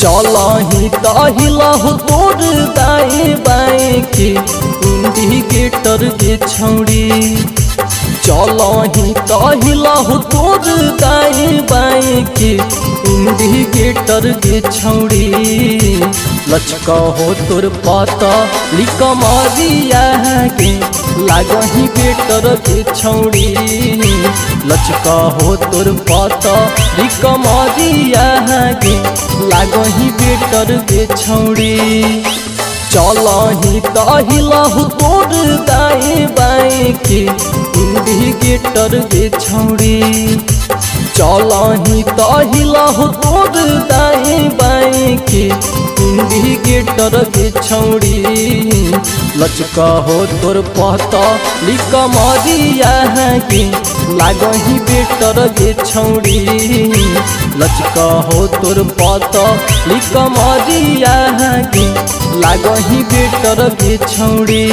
चलही तहिलहु तोर दाएं बाएं के इंडिकेटर के छौड़ी। चलही तहिलहु तोर दाएं बाएं के इंडिकेटर के छौड़ी। लचका हो तोर पता लिकमरिया के लागही बेटर के छौड़ी। लचका हो तोर पता लिकमरिया के लागही बेटर के छौड़ी। चलही तहिलहु तोर दाएं बाएं के इंडिकेटर के छौड़ी। चलही तहिलहु तोर दाएं बाएं के इंडिकेटर के छौड़ी। लचका हो तोर पता लिकमरिया के लागही बेटर के छौड़ी। लचका हो तोर पता लिकमरिया के लागही बेटर के छौड़ी।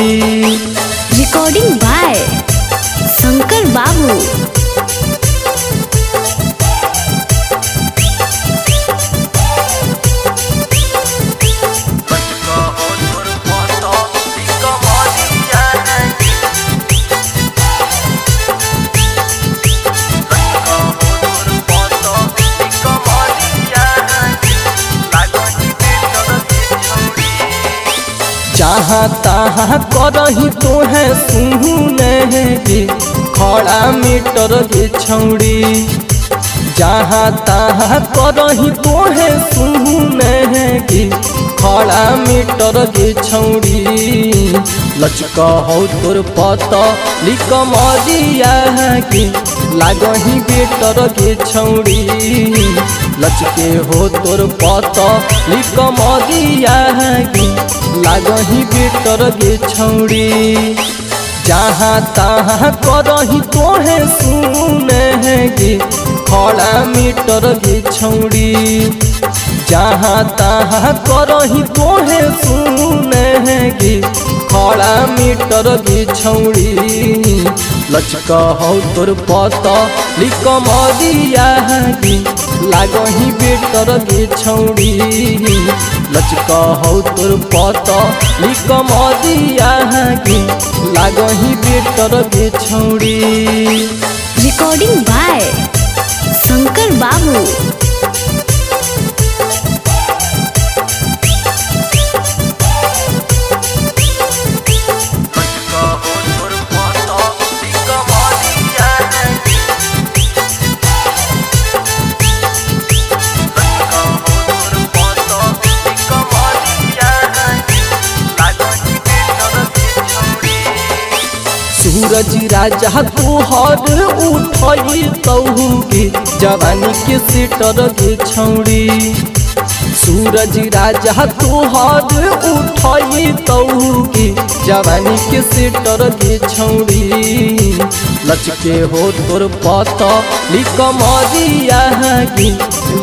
रिकॉर्डिंग बाय शंकर बाबू। जहाँ तहाँ करही तोहे सुने गे खड़ा मीटर गे छौड़ी। जहाँ तहाँ करही तोहे सुने गे खड़ा मीटर गे छौड़ी। लचका हो तोर पता लिकमरिया के लागही बेटर के छौड़ी। लचके हो तोर पता लिकमरिया के लागही बेटर के छौड़ी। जहाँ तहाँ करही तोहे सुने गे खड़ा मीटर के छौड़ी। जहाँ तहाँ करही तोहे सुने गे खड़ा मीटर के छौड़ी। लचका हो तोर पता लिकमरिया के लागही बेटर के छौड़ी। लचका हो तोर पता लिकमरिया के लागही बेटर के छौड़ी। रिकॉर्डिंग बाय शंकर बाबू। सूरज राजा तोहर उठई तहु के जवानी के सेटर के छौड़ी। सूरज राजा तोहर उठई तहु के जवानी के सेटर के छौड़ी। लचके हो तोर पता लिकमरिया के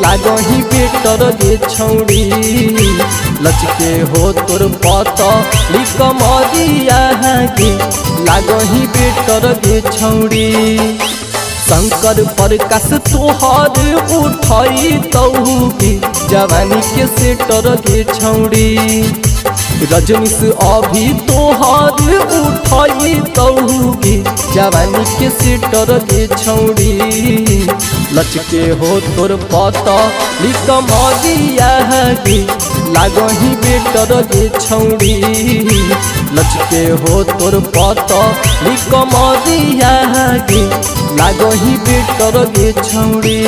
लागही बेटर के छौड़ी। लचके हो तोर पता लिकमरिया के लागही बेटर के छौड़ी। शंकर प्रकाश तोहर उठई तहु के जवानी के सेटर के छौड़ी। रजनीश अभी तोहर उठई तहु के जवानी के सेटर के छौड़ी। लचके हो तोर पता लिकमरिया के लागही बेटर के छौड़ी। लचके हो तोर पता लिकमरिया के लागही बेटर के छौड़ी।